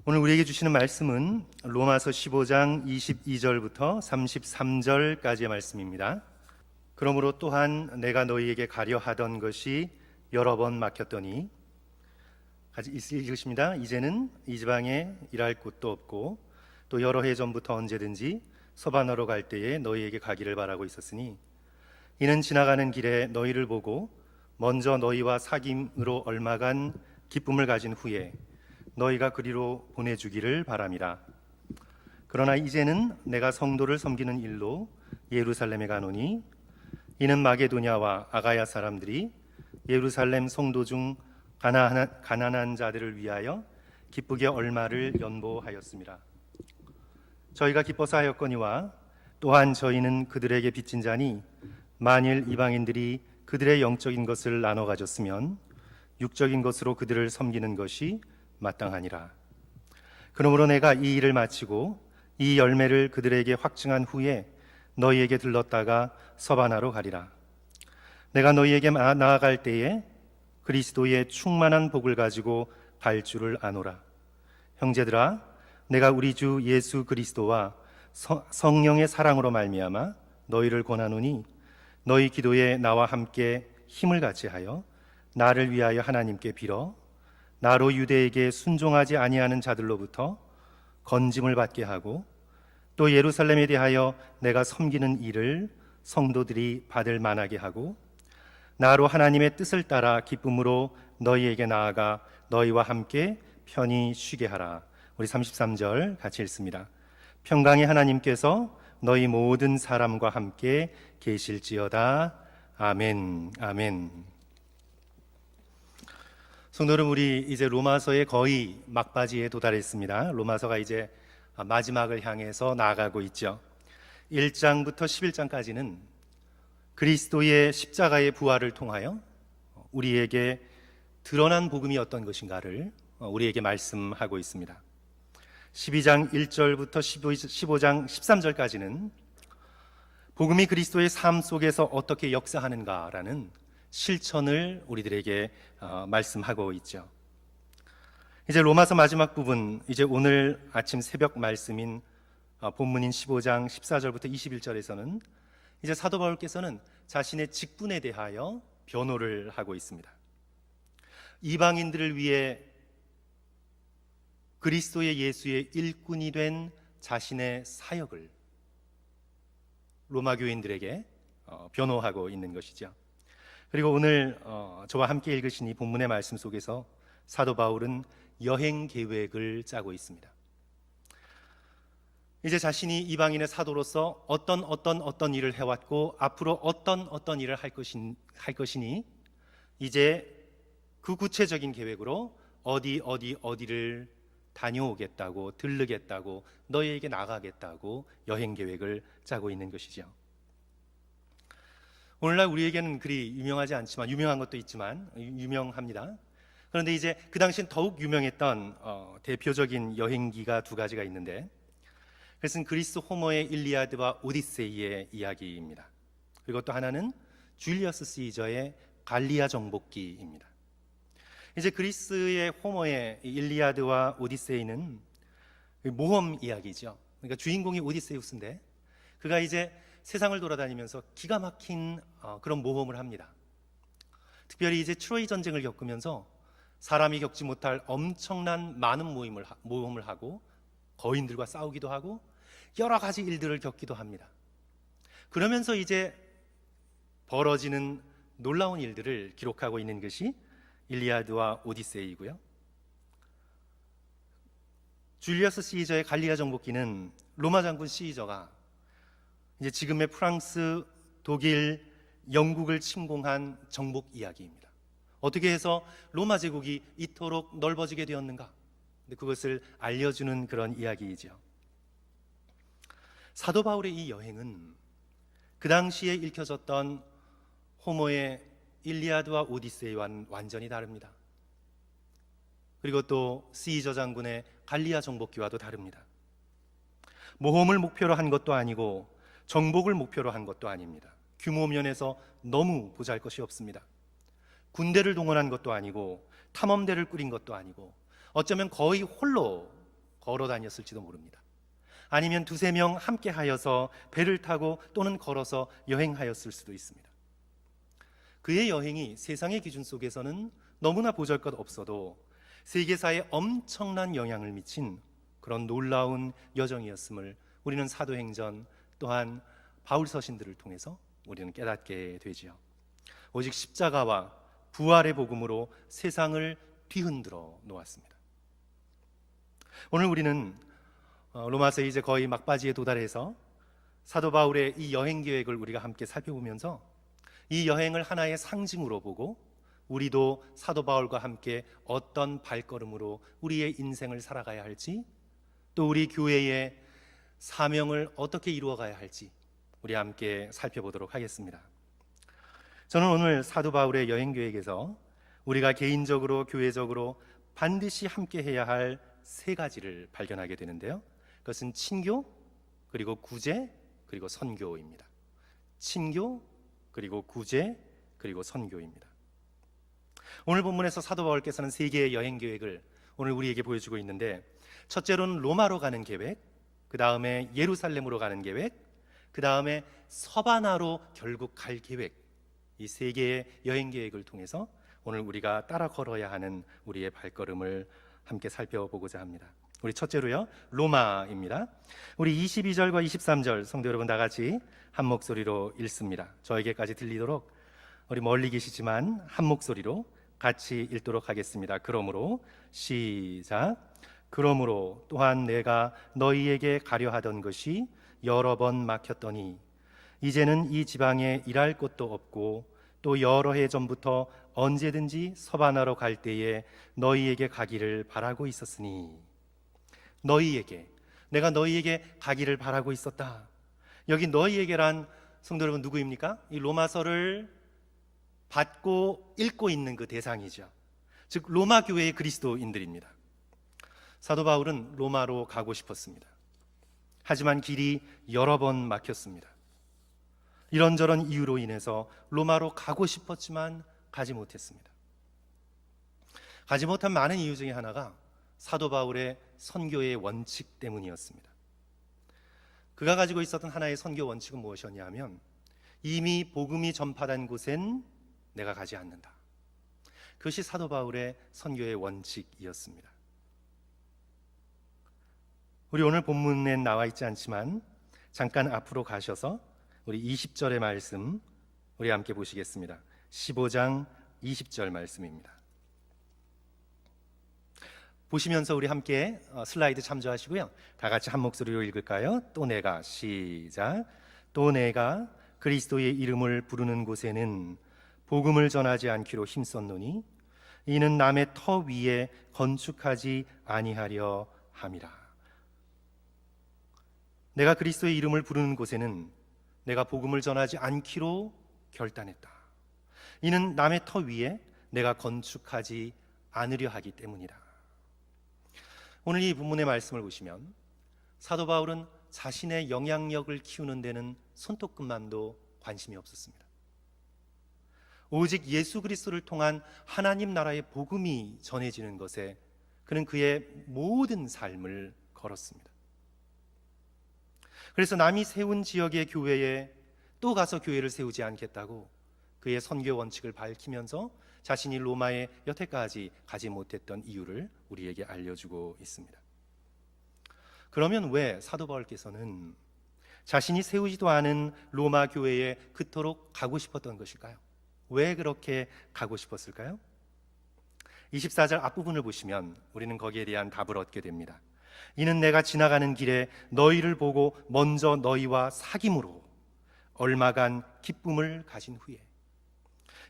오늘 우리에게 주시는 말씀은 로마서 15장 22절부터 33절까지의 말씀입니다. 그러므로 또한 내가 너희에게 가려 하던 것이 여러 번 막혔더니, 같이 읽으십니다. 이제는 이 지방에 일할 곳도 없고 또 여러 해 전부터 언제든지 서바나로 갈 때에 너희에게 가기를 바라고 있었으니, 이는 지나가는 길에 너희를 보고 먼저 너희와 사귐으로 얼마간 기쁨을 가진 후에 너희가 그리로 보내주기를 바람이라. 그러나 이제는 내가 성도를 섬기는 일로 예루살렘에 가노니, 이는 마게도냐와 아가야 사람들이 예루살렘 성도 중 가난한 자들을 위하여 기쁘게 얼마를 연보하였습니다. 저희가 기뻐서 하였거니와 또한 저희는 그들에게 빚진 자니, 만일 이방인들이 그들의 영적인 것을 나눠 가졌으면 육적인 것으로 그들을 섬기는 것이 마땅하니라. 그러므로 내가 이 일을 마치고 이 열매를 그들에게 확증한 후에 너희에게 들렀다가 서바나로 가리라. 내가 너희에게 나아갈 때에 그리스도의 충만한 복을 가지고 갈 줄을 아노라. 형제들아, 내가 우리 주 예수 그리스도와 성령의 사랑으로 말미암아 너희를 권하노니, 너희 기도에 나와 함께 힘을 같이 하여 나를 위하여 하나님께 빌어 나로 유대에게 순종하지 아니하는 자들로부터 건짐을 받게 하고, 또 예루살렘에 대하여 내가 섬기는 일을 성도들이 받을 만하게 하고, 나로 하나님의 뜻을 따라 기쁨으로 너희에게 나아가 너희와 함께 편히 쉬게 하라. 우리 33절 같이 읽습니다. 평강의 하나님께서 너희 모든 사람과 함께 계실지어다. 아멘. 아멘. 성도 여러분, 우리 이제 로마서의 거의 막바지에 도달했습니다. 로마서가 이제 마지막을 향해서 나아가고 있죠. 1장부터 11장까지는 그리스도의 십자가의 부활을 통하여 우리에게 드러난 복음이 어떤 것인가를 우리에게 말씀하고 있습니다. 12장 1절부터 15장 13절까지는 복음이 그리스도의 삶 속에서 어떻게 역사하는가라는 실천을 우리들에게 말씀하고 있죠. 이제 로마서 마지막 부분, 이제 오늘 아침 새벽 말씀인 본문인 15장 14절부터 21절에서는 이제 사도 바울께서는 자신의 직분에 대하여 변호를 하고 있습니다. 이방인들을 위해 그리스도의 예수의 일꾼이 된 자신의 사역을 로마 교인들에게 변호하고 있는 것이죠. 그리고 오늘 저와 함께 읽으신 이 본문의 말씀 속에서 사도 바울은 여행 계획을 짜고 있습니다. 이제 자신이 이방인의 사도로서 어떤 일을 해왔고 앞으로 어떤 일을 할 것이니 이제 그 구체적인 계획으로 어디를 다녀오겠다고, 들르겠다고, 너희에게 나가겠다고 여행 계획을 짜고 있는 것이죠. 오늘날 우리에게는 그리 유명하지 않지만, 유명한 것도 있지만 유명합니다. 그런데 이제 그 당시엔 더욱 유명했던 대표적인 여행기가 두 가지가 있는데, 그것은 그리스 호머의 일리아드와 오디세이의 이야기입니다. 그리고 또 하나는 줄리어스 시저의 갈리아 정복기입니다. 이제 그리스의 호머의 일리아드와 오디세이는 모험 이야기죠. 그러니까 주인공이 오디세우스인데 그가 이제 세상을 돌아다니면서 기가 막힌 그런 모험을 합니다. 특별히 이제 트로이 전쟁을 겪으면서 사람이 겪지 못할 엄청난 많은 모험을 하고 거인들과 싸우기도 하고 여러 가지 일들을 겪기도 합니다. 그러면서 이제 벌어지는 놀라운 일들을 기록하고 있는 것이 일리아드와 오디세이고요. 줄리어스 시저의 갈리아 정복기는 로마 장군 시저가 이제 지금의 프랑스, 독일, 영국을 침공한 정복 이야기입니다. 어떻게 해서 로마 제국이 이토록 넓어지게 되었는가? 근데 그것을 알려주는 그런 이야기이죠. 사도 바울의 이 여행은 그 당시에 읽혀졌던 호머의 일리아드와 오디세이와는 완전히 다릅니다. 그리고 또 시저 장군의 갈리아 정복기와도 다릅니다. 모험을 목표로 한 것도 아니고 정복을 목표로 한 것도 아닙니다. 규모 면에서 너무 보잘것이 없습니다. 군대를 동원한 것도 아니고 탐험대를 꾸린 것도 아니고 어쩌면 거의 홀로 걸어 다녔을지도 모릅니다. 아니면 두세 명 함께 하여서 배를 타고 또는 걸어서 여행하였을 수도 있습니다. 그의 여행이 세상의 기준 속에서는 너무나 보잘것없어도 세계사에 엄청난 영향을 미친 그런 놀라운 여정이었음을 우리는 사도행전 또한 바울 서신들을 통해서 우리는 깨닫게 되지요. 오직 십자가와 부활의 복음으로 세상을 뒤흔들어 놓았습니다. 오늘 우리는 로마서 이제 거의 막바지에 도달해서 사도 바울의 이 여행 계획을 우리가 함께 살펴보면서 이 여행을 하나의 상징으로 보고 우리도 사도 바울과 함께 어떤 발걸음으로 우리의 인생을 살아가야 할지, 또 우리 교회의 사명을 어떻게 이루어가야 할지 우리 함께 살펴보도록 하겠습니다. 저는 오늘 사도 바울의 여행 계획에서 우리가 개인적으로 교회적으로 반드시 함께 해야 할 세 가지를 발견하게 되는데요. 그것은 친교, 그리고 구제, 그리고 선교입니다. 친교, 그리고 구제, 그리고 선교입니다. 오늘 본문에서 사도 바울께서는 세 개의 여행 계획을 오늘 우리에게 보여주고 있는데, 첫째로는 로마로 가는 계획, 그 다음에 예루살렘으로 가는 계획, 그 다음에 서바나로 결국 갈 계획, 이 세 개의 여행 계획을 통해서 오늘 우리가 따라 걸어야 하는 우리의 발걸음을 함께 살펴보고자 합니다. 우리 첫째로요, 로마입니다. 우리 22절과 23절 성도 여러분 다 같이 한 목소리로 읽습니다. 저에게까지 들리도록 우리 멀리 계시지만 한 목소리로 같이 읽도록 하겠습니다. 그러므로 시작. 그러므로 또한 내가 너희에게 가려 하던 것이 여러 번 막혔더니 이제는 이 지방에 일할 곳도 없고 또 여러 해 전부터 언제든지 서바나로 갈 때에 너희에게 가기를 바라고 있었으니. 너희에게, 내가 너희에게 가기를 바라고 있었다. 여기 너희에게란 성도 여러분 누구입니까? 이 로마서를 받고 읽고 있는 그 대상이죠. 즉 로마 교회의 그리스도인들입니다. 사도 바울은 로마로 가고 싶었습니다. 하지만 길이 여러 번 막혔습니다. 이런저런 이유로 인해서 로마로 가고 싶었지만 가지 못했습니다. 가지 못한 많은 이유 중에 하나가 사도 바울의 선교의 원칙 때문이었습니다. 그가 가지고 있었던 하나의 선교 원칙은 무엇이었냐 하면, 이미 복음이 전파된 곳엔 내가 가지 않는다. 그것이 사도 바울의 선교의 원칙이었습니다. 우리 오늘 본문엔 나와 있지 않지만 잠깐 앞으로 가셔서 우리 20절의 말씀 우리 함께 보시겠습니다. 15장 20절 말씀입니다. 보시면서 우리 함께 슬라이드 참조하시고요. 다 같이 한 목소리로 읽을까요? 또 내가, 시작. 또 내가 그리스도의 이름을 부르는 곳에는 복음을 전하지 않기로 힘썼노니 이는 남의 터 위에 건축하지 아니하려 함이라. 내가 그리스도의 이름을 부르는 곳에는 내가 복음을 전하지 않기로 결단했다. 이는 남의 터 위에 내가 건축하지 않으려 하기 때문이다. 오늘 이 본문의 말씀을 보시면 사도 바울은 자신의 영향력을 키우는 데는 손톱끝만도 관심이 없었습니다. 오직 예수 그리스도를 통한 하나님 나라의 복음이 전해지는 것에 그는 그의 모든 삶을 걸었습니다. 그래서 남이 세운 지역의 교회에 또 가서 교회를 세우지 않겠다고 그의 선교 원칙을 밝히면서 자신이 로마에 여태까지 가지 못했던 이유를 우리에게 알려주고 있습니다. 그러면 왜 사도 바울께서는 자신이 세우지도 않은 로마 교회에 그토록 가고 싶었던 것일까요? 왜 그렇게 가고 싶었을까요? 24절 앞부분을 보시면 우리는 거기에 대한 답을 얻게 됩니다. 이는 내가 지나가는 길에 너희를 보고 먼저 너희와 사귐으로 얼마간 기쁨을 가진 후에.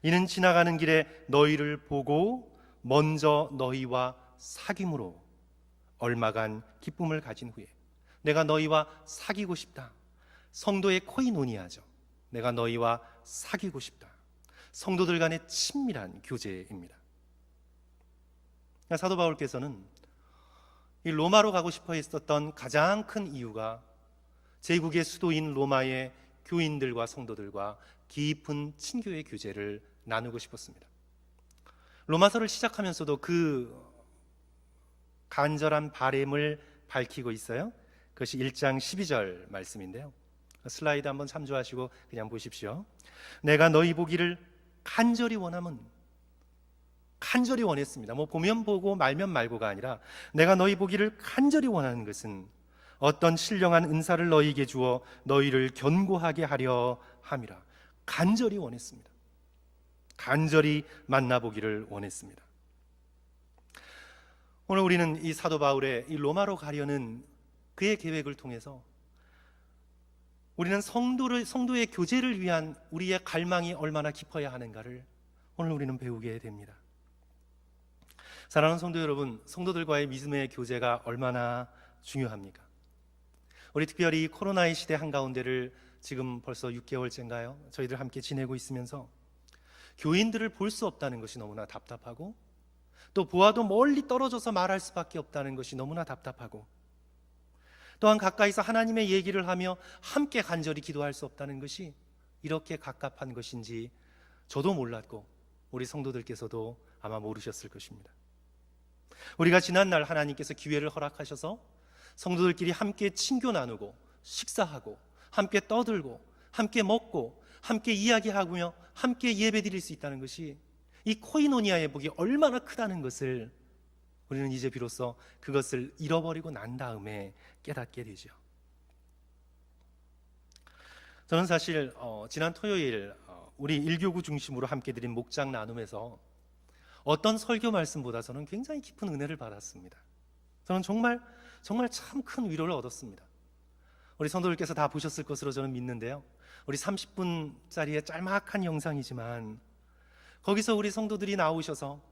이는 지나가는 길에 너희를 보고 먼저 너희와 사귐으로 얼마간 기쁨을 가진 후에. 내가 너희와 사귀고 싶다. 성도의 코이노니아죠. 내가 너희와 사귀고 싶다. 성도들 간의 친밀한 교제입니다. 사도 바울께서는 이 로마로 가고 싶어 했었던 가장 큰 이유가 제국의 수도인 로마의 교인들과 성도들과 깊은 친교의 교제를 나누고 싶었습니다. 로마서를 시작하면서도 그 간절한 바램을 밝히고 있어요. 그것이 1장 12절 말씀인데요. 슬라이드 한번 참조하시고 그냥 보십시오. 내가 너희 보기를 간절히 원함은, 간절히 원했습니다. 뭐 보면 보고 말면 말고가 아니라 내가 너희 보기를 간절히 원하는 것은 어떤 신령한 은사를 너희에게 주어 너희를 견고하게 하려 함이라. 간절히 원했습니다. 간절히 만나보기를 원했습니다. 오늘 우리는 이 사도 바울의 이 로마로 가려는 그의 계획을 통해서 우리는 성도의 교제를 위한 우리의 갈망이 얼마나 깊어야 하는가를 오늘 우리는 배우게 됩니다. 사랑하는 성도 여러분, 성도들과의 믿음의 교제가 얼마나 중요합니까? 우리 특별히 코로나의 시대 한가운데를 지금 벌써 6개월째인가요? 저희들 함께 지내고 있으면서 교인들을 볼 수 없다는 것이 너무나 답답하고, 또 보아도 멀리 떨어져서 말할 수밖에 없다는 것이 너무나 답답하고, 또한 가까이서 하나님의 얘기를 하며 함께 간절히 기도할 수 없다는 것이 이렇게 갑갑한 것인지 저도 몰랐고 우리 성도들께서도 아마 모르셨을 것입니다. 우리가 지난날 하나님께서 기회를 허락하셔서 성도들끼리 함께 친교 나누고 식사하고 함께 떠들고 함께 먹고 함께 이야기하며 함께 예배드릴 수 있다는 것이 이 코이노니아의 복이 얼마나 크다는 것을 우리는 이제 비로소 그것을 잃어버리고 난 다음에 깨닫게 되죠. 저는 사실 지난 토요일 우리 일교구 중심으로 함께 드린 목장 나눔에서 어떤 설교 말씀보다 저는 굉장히 깊은 은혜를 받았습니다. 저는 정말 참 큰 위로를 얻었습니다. 우리 성도들께서 다 보셨을 것으로 저는 믿는데요, 우리 30분짜리의 짤막한 영상이지만 거기서 우리 성도들이 나오셔서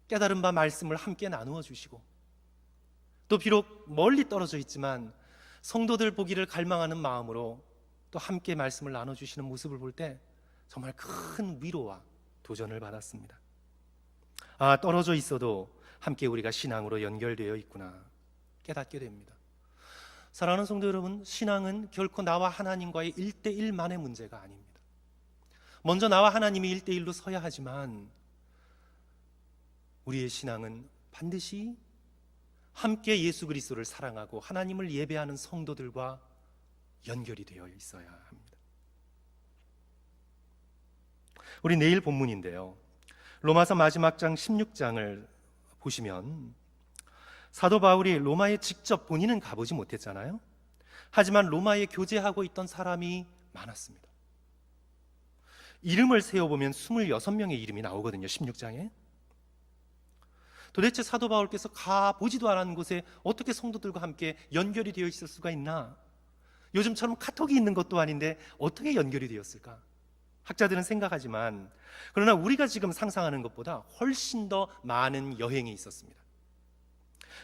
깨달은 바 말씀을 함께 나누어 주시고, 또 비록 멀리 떨어져 있지만 성도들 보기를 갈망하는 마음으로 또 함께 말씀을 나눠주시는 모습을 볼 때 정말 큰 위로와 도전을 받았습니다. 아, 떨어져 있어도 함께 우리가 신앙으로 연결되어 있구나 깨닫게 됩니다. 사랑하는 성도 여러분, 신앙은 결코 나와 하나님과의 1대1만의 문제가 아닙니다. 먼저 나와 하나님이 1대1로 서야 하지만 우리의 신앙은 반드시 함께 예수 그리스도를 사랑하고 하나님을 예배하는 성도들과 연결이 되어 있어야 합니다. 우리 내일 본문인데요, 로마서 마지막 장 16장을 보시면 사도 바울이 로마에 직접 본인은 가보지 못했잖아요. 하지만 로마에 교제하고 있던 사람이 많았습니다. 이름을 세어보면 26명의 이름이 나오거든요, 16장에. 도대체 사도 바울께서 가보지도 않은 곳에 어떻게 성도들과 함께 연결이 되어 있을 수가 있나? 요즘처럼 카톡이 있는 것도 아닌데 어떻게 연결이 되었을까? 학자들은 생각하지만, 그러나 우리가 지금 상상하는 것보다 훨씬 더 많은 여행이 있었습니다.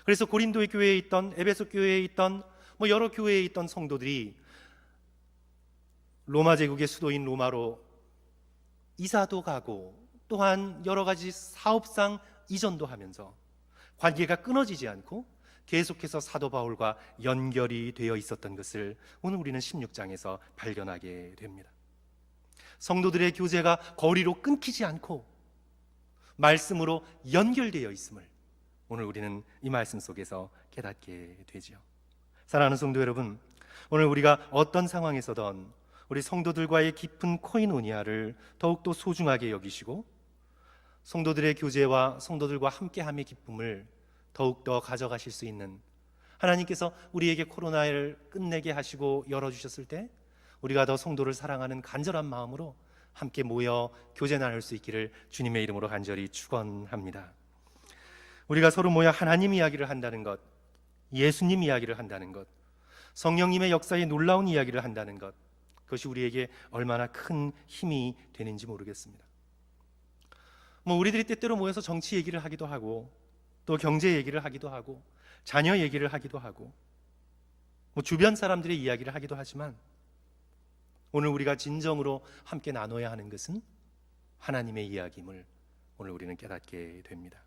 그래서 고린도의 교회에 있던, 에베소 교회에 있던, 여러 교회에 있던 성도들이 로마 제국의 수도인 로마로 이사도 가고, 또한 여러 가지 사업상 이전도 하면서 관계가 끊어지지 않고 계속해서 사도 바울과 연결이 되어 있었던 것을 오늘 우리는 16장에서 발견하게 됩니다. 성도들의 교제가 거리로 끊기지 않고 말씀으로 연결되어 있음을 오늘 우리는 이 말씀 속에서 깨닫게 되죠. 사랑하는 성도 여러분, 오늘 우리가 어떤 상황에서든 우리 성도들과의 깊은 코이노니아를 더욱더 소중하게 여기시고 성도들의 교제와 성도들과 함께함의 기쁨을 더욱더 가져가실 수 있는, 하나님께서 우리에게 코로나를 끝내게 하시고 열어주셨을 때 우리가 더 성도를 사랑하는 간절한 마음으로 함께 모여 교제 나눌 수 있기를 주님의 이름으로 간절히 축원합니다. 우리가 서로 모여 하나님 이야기를 한다는 것, 예수님 이야기를 한다는 것, 성령님의 역사의 놀라운 이야기를 한다는 것, 그것이 우리에게 얼마나 큰 힘이 되는지 모르겠습니다. 우리들이 때때로 모여서 정치 얘기를 하기도 하고, 또 경제 얘기를 하기도 하고, 자녀 얘기를 하기도 하고, 주변 사람들의 이야기를 하기도 하지만 오늘 우리가 진정으로 함께 나눠야 하는 것은 하나님의 이야기임을 오늘 우리는 깨닫게 됩니다.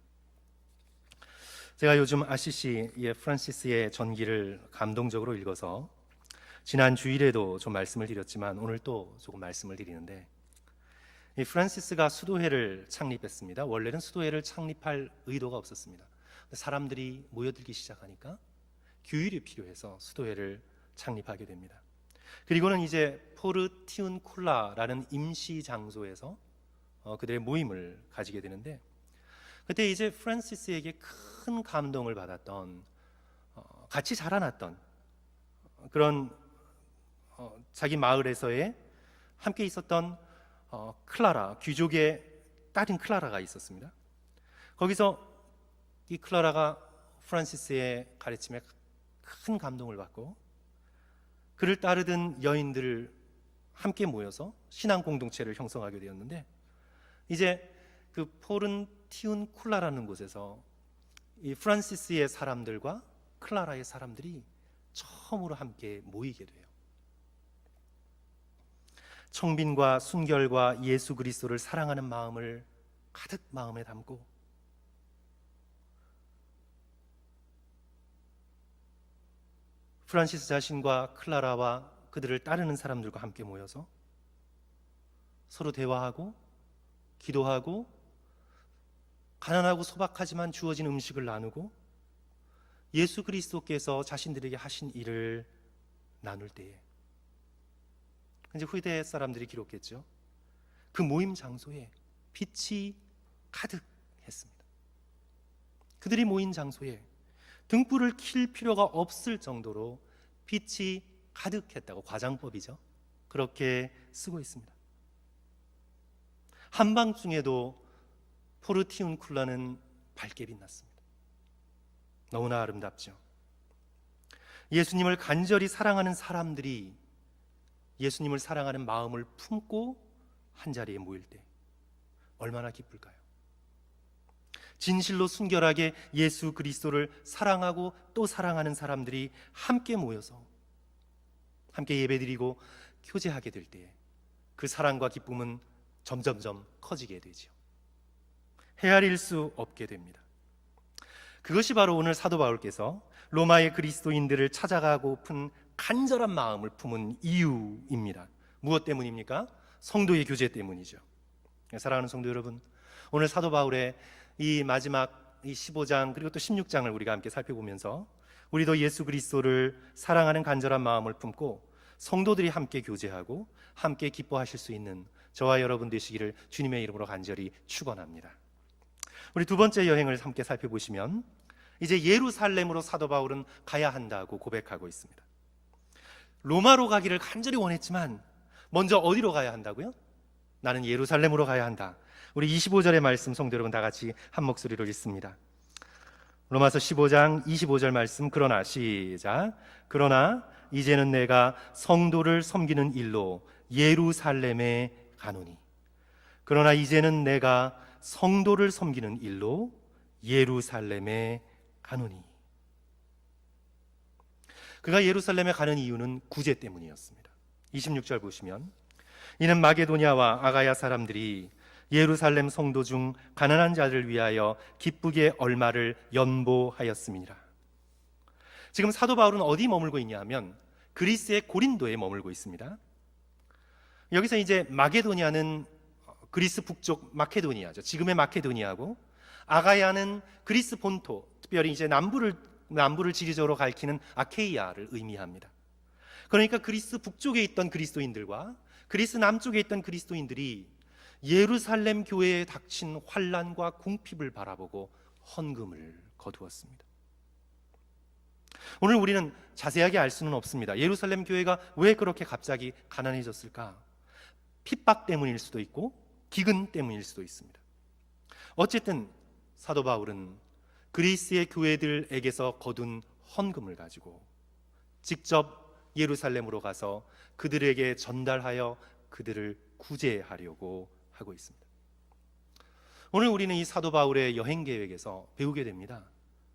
제가 요즘 아시시의 프란시스의 전기를 감동적으로 읽어서 지난 주일에도 좀 말씀을 드렸지만 오늘 또 조금 말씀을 드리는데, 이 프란시스가 수도회를 창립했습니다. 원래는 수도회를 창립할 의도가 없었습니다. 사람들이 모여들기 시작하니까 규율이 필요해서 수도회를 창립하게 됩니다. 그리고는 이제 포르티운쿨라라는 임시 장소에서 그들의 모임을 가지게 되는데, 그때 이제 프란시스에게 큰 감동을 받았던 같이 자라났던 그런 자기 마을에서의 함께 있었던 클라라, 귀족의 딸인 클라라가 있었습니다. 거기서 이 클라라가 프란시스의 가르침에 큰 감동을 받고 그를 따르던 여인들 함께 모여서 신앙 공동체를 형성하게 되었는데, 이제 그 포른티운쿨라라는 곳에서 이 프란시스의 사람들과 클라라의 사람들이 처음으로 함께 모이게 돼요. 청빈과 순결과 예수 그리스도를 사랑하는 마음을 가득 마음에 담고 프란시스 자신과 클라라와 그들을 따르는 사람들과 함께 모여서 서로 대화하고 기도하고 가난하고 소박하지만 주어진 음식을 나누고 예수 그리스도께서 자신들에게 하신 일을 나눌 때에 이제 후대 사람들이 기록했죠. 그 모임 장소에 빛이 가득했습니다. 그들이 모인 장소에 등불을 킬 필요가 없을 정도로 빛이 가득했다고, 과장법이죠. 그렇게 쓰고 있습니다. 한밤중에도 포르티운쿨라는 밝게 빛났습니다. 너무나 아름답죠. 예수님을 간절히 사랑하는 사람들이 예수님을 사랑하는 마음을 품고 한자리에 모일 때 얼마나 기쁠까요? 진실로 순결하게 예수 그리스도를 사랑하고 또 사랑하는 사람들이 함께 모여서 함께 예배드리고 교제하게 될 때 그 사랑과 기쁨은 점점점 커지게 되죠. 헤아릴 수 없게 됩니다. 그것이 바로 오늘 사도 바울께서 로마의 그리스도인들을 찾아가고픈 간절한 마음을 품은 이유입니다. 무엇 때문입니까? 성도의 교제 때문이죠. 사랑하는 성도 여러분, 오늘 사도 바울의 이 마지막 이 15장 그리고 또 16장을 우리가 함께 살펴보면서 우리도 예수 그리스도를 사랑하는 간절한 마음을 품고 성도들이 함께 교제하고 함께 기뻐하실 수 있는 저와 여러분 되시기를 주님의 이름으로 간절히 축원합니다. 우리 두 번째 여행을 함께 살펴보시면 이제 예루살렘으로 사도 바울은 가야 한다고 고백하고 있습니다. 로마로 가기를 간절히 원했지만 먼저 어디로 가야 한다고요? 나는 예루살렘으로 가야 한다. 우리 25절의 말씀 성도 여러분 다 같이 한 목소리로 읽습니다. 로마서 15장 25절 말씀. 그러나 시작. 그러나 이제는 내가 성도를 섬기는 일로 예루살렘에 가노니. 그러나 이제는 내가 성도를 섬기는 일로 예루살렘에 가노니. 그가 예루살렘에 가는 이유는 구제 때문이었습니다. 26절 보시면 이는 마게도냐와 아가야 사람들이 예루살렘 성도 중 가난한 자를 위하여 기쁘게 얼마를 연보하였음이니라. 지금 사도 바울은 어디 머물고 있냐 하면 그리스의 고린도에 머물고 있습니다. 여기서 이제 마게도냐는 그리스 북쪽 마케도니아죠. 지금의 마케도니아고, 아가야는 그리스 본토, 특별히 이제 남부를 지리적으로 가리키는 아케이아를 의미합니다. 그러니까 그리스 북쪽에 있던 그리스도인들과 그리스 남쪽에 있던 그리스도인들이 예루살렘 교회에 닥친 환난과 궁핍을 바라보고 헌금을 거두었습니다. 오늘 우리는 자세하게 알 수는 없습니다. 예루살렘 교회가 왜 그렇게 갑자기 가난해졌을까? 핍박 때문일 수도 있고 기근 때문일 수도 있습니다. 어쨌든 사도 바울은 그리스의 교회들에게서 거둔 헌금을 가지고 직접 예루살렘으로 가서 그들에게 전달하여 그들을 구제하려고 하고 있습니다. 오늘 우리는 이 사도 바울의 여행 계획에서 배우게 됩니다.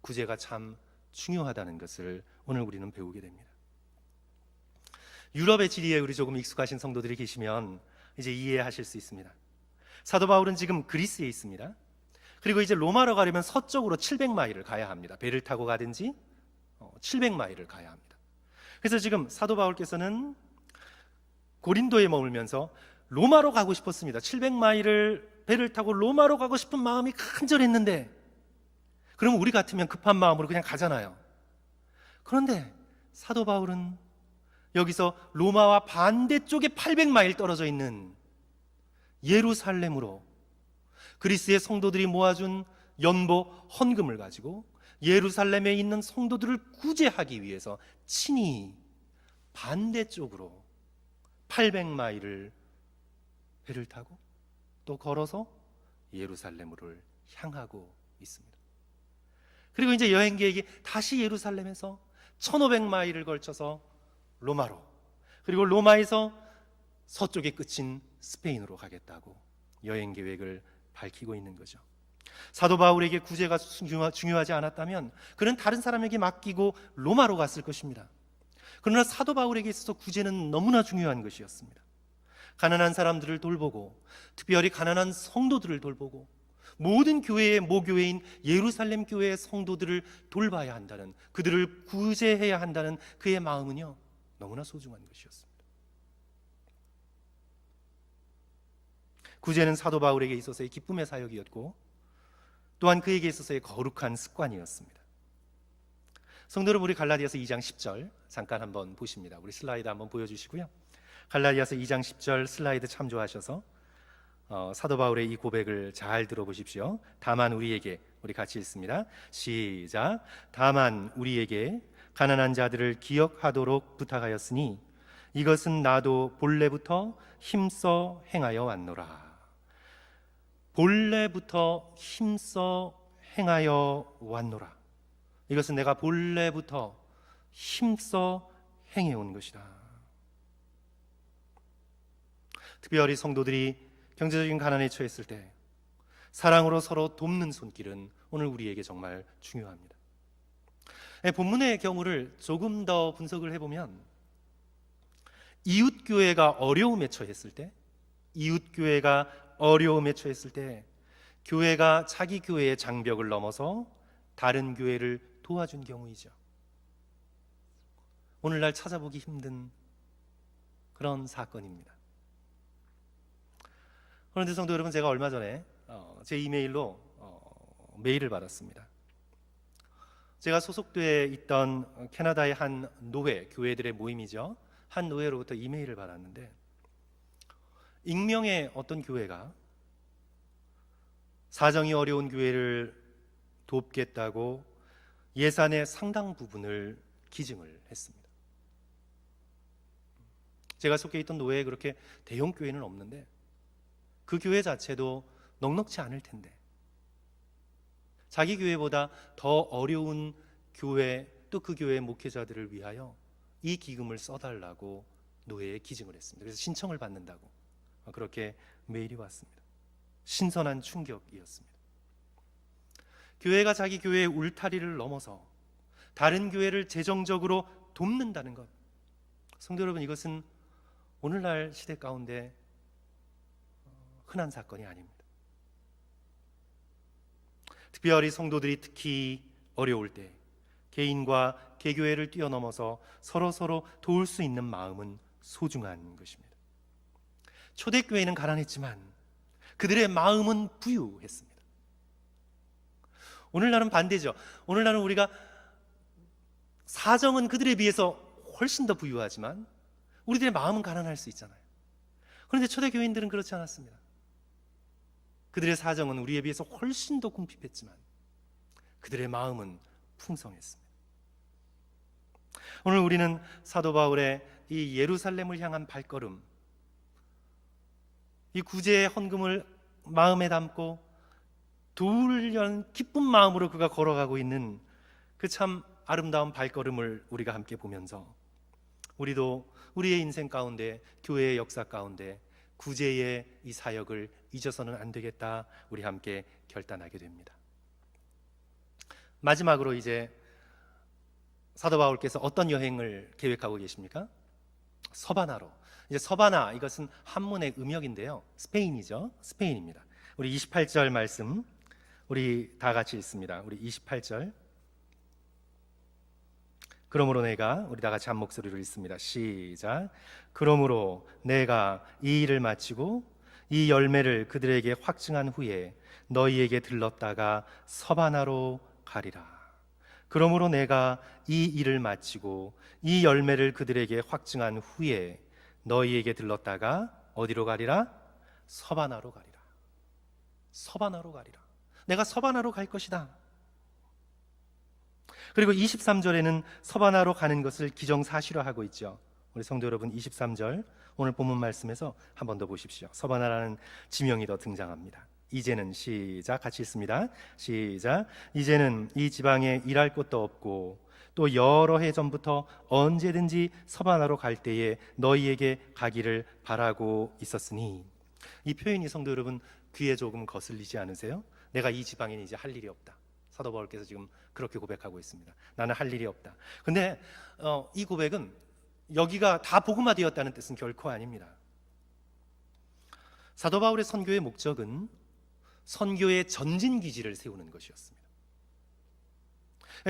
구제가 참 중요하다는 것을 오늘 우리는 배우게 됩니다. 유럽의 지리에 우리 조금 익숙하신 성도들이 계시면 이제 이해하실 수 있습니다. 사도 바울은 지금 그리스에 있습니다. 그리고 이제 로마로 가려면 서쪽으로 700마일을 가야 합니다. 배를 타고 가든지 700마일을 가야 합니다. 그래서 지금 사도 바울께서는 고린도에 머물면서 로마로 가고 싶었습니다. 700마일을 배를 타고 로마로 가고 싶은 마음이 간절했는데, 그럼 우리 같으면 급한 마음으로 그냥 가잖아요. 그런데 사도 바울은 여기서 로마와 반대쪽에 800마일 떨어져 있는 예루살렘으로 그리스의 성도들이 모아준 연보 헌금을 가지고 예루살렘에 있는 성도들을 구제하기 위해서 친히 반대쪽으로 800마일을 배를 타고 또 걸어서 예루살렘으로 향하고 있습니다. 그리고 이제 여행 계획이 다시 예루살렘에서 1500마일을 걸쳐서 로마로, 그리고 로마에서 서쪽의 끝인 스페인으로 가겠다고 여행 계획을 밝히고 있는 거죠. 사도 바울에게 구제가 중요하지 않았다면 그는 다른 사람에게 맡기고 로마로 갔을 것입니다. 그러나 사도 바울에게 있어서 구제는 너무나 중요한 것이었습니다. 가난한 사람들을 돌보고, 특별히 가난한 성도들을 돌보고, 모든 교회의 모교회인 예루살렘 교회의 성도들을 돌봐야 한다는, 그들을 구제해야 한다는 그의 마음은요, 너무나 소중한 것이었습니다. 구제는 사도 바울에게 있어서의 기쁨의 사역이었고, 또한 그에게 있어서의 거룩한 습관이었습니다. 성도 여러분, 우리 갈라디아서 2장 10절 잠깐 한번 보십니다. 우리 슬라이드 한번 보여주시고요. 갈라디아서 2장 10절 슬라이드 참조하셔서 사도 바울의 이 고백을 잘 들어보십시오. 다만 우리에게, 우리 같이 읽습니다. 시작. 다만 우리에게 가난한 자들을 기억하도록 부탁하였으니 이것은 나도 본래부터 힘써 행하여 왔노라. 본래부터 힘써 행하여 왔노라. 이것은 내가 본래부터 힘써 행해온 것이다. 특별히 성도들이 경제적인 가난에 처했을 때 사랑으로 서로 돕는 손길은 오늘 우리에게 정말 중요합니다. 본문의 경우를 조금 더 분석을 해보면, 이웃교회가 어려움에 처했을 때, 교회가 자기 교회의 장벽을 넘어서 다른 교회를 도와준 경우이죠. 오늘날 찾아보기 힘든 그런 사건입니다. 그런데 성도 여러분, 제가 얼마 전에 제 이메일로 메일을 받았습니다. 제가 소속되어 있던 캐나다의 한 노회, 교회들의 모임이죠. 한 노회로부터 이메일을 받았는데, 익명의 어떤 교회가 사정이 어려운 교회를 돕겠다고 예산의 상당 부분을 기증을 했습니다. 제가 속해 있던 노회에 그렇게 대형 교회는 없는데 그 교회 자체도 넉넉지 않을 텐데 자기 교회보다 더 어려운 교회, 또 그 교회의 목회자들을 위하여 이 기금을 써달라고 노회에 기증을 했습니다. 그래서 신청을 받는다고 그렇게 메일이 왔습니다. 신선한 충격이었습니다. 교회가 자기 교회의 울타리를 넘어서 다른 교회를 재정적으로 돕는다는 것, 성도 여러분, 이것은 오늘날 시대 가운데 흔한 사건이 아닙니다. 특별히 성도들이 특히 어려울 때 개인과 개교회를 뛰어넘어서 서로 도울 수 있는 마음은 소중한 것입니다. 초대교회는 가난했지만 그들의 마음은 부유했습니다. 오늘날은 반대죠. 오늘날은 우리가 사정은 그들에 비해서 훨씬 더 부유하지만 우리들의 마음은 가난할 수 있잖아요. 그런데 초대교인들은 그렇지 않았습니다. 그들의 사정은 우리에 비해서 훨씬 더 궁핍했지만 그들의 마음은 풍성했습니다. 오늘 우리는 사도 바울의 이 예루살렘을 향한 발걸음, 이 구제의 헌금을 마음에 담고 도우려는 기쁜 마음으로 그가 걸어가고 있는 그 참 아름다운 발걸음을 우리가 함께 보면서 우리도 우리의 인생 가운데, 교회의 역사 가운데 구제의 이 사역을 잊어서는 안 되겠다, 우리 함께 결단하게 됩니다. 마지막으로 이제 사도 바울께서 어떤 여행을 계획하고 계십니까? 서바나로. 이제 서바나, 이것은 한문의 음역인데요, 스페인이죠. 스페인입니다. 우리 28절 말씀 우리 다 같이 읽습니다. 우리 28절. 그러므로 내가, 우리 다 같이 한 목소리로 읽습니다. 시작. 그러므로 내가 이 일을 마치고 이 열매를 그들에게 확증한 후에 너희에게 들렀다가 서바나로 가리라. 그러므로 내가 이 일을 마치고 이 열매를 그들에게 확증한 후에 너희에게 들렀다가 어디로 가리라? 서바나로 가리라. 서바나로 가리라. 내가 서바나로 갈 것이다. 그리고 23절에는 서바나로 가는 것을 기정사실화하고 있죠. 우리 성도 여러분, 23절 오늘 본문 말씀에서 한 번 더 보십시오. 서바나라는 지명이 더 등장합니다. 이제는, 시작, 같이 읽습니다. 시작. 이제는 이 지방에 일할 곳도 없고 또 여러 해 전부터 언제든지 서바나로 갈 때에 너희에게 가기를 바라고 있었으니. 이 표현이 성도 여러분 귀에 조금 거슬리지 않으세요? 내가 이 지방에는 이제 할 일이 없다. 사도 바울께서 지금 그렇게 고백하고 있습니다. 나는 할 일이 없다. 근데 이 고백은 여기가 다 복음화되었다는 뜻은 결코 아닙니다. 사도 바울의 선교의 목적은 선교의 전진 기지를 세우는 것이었습니다.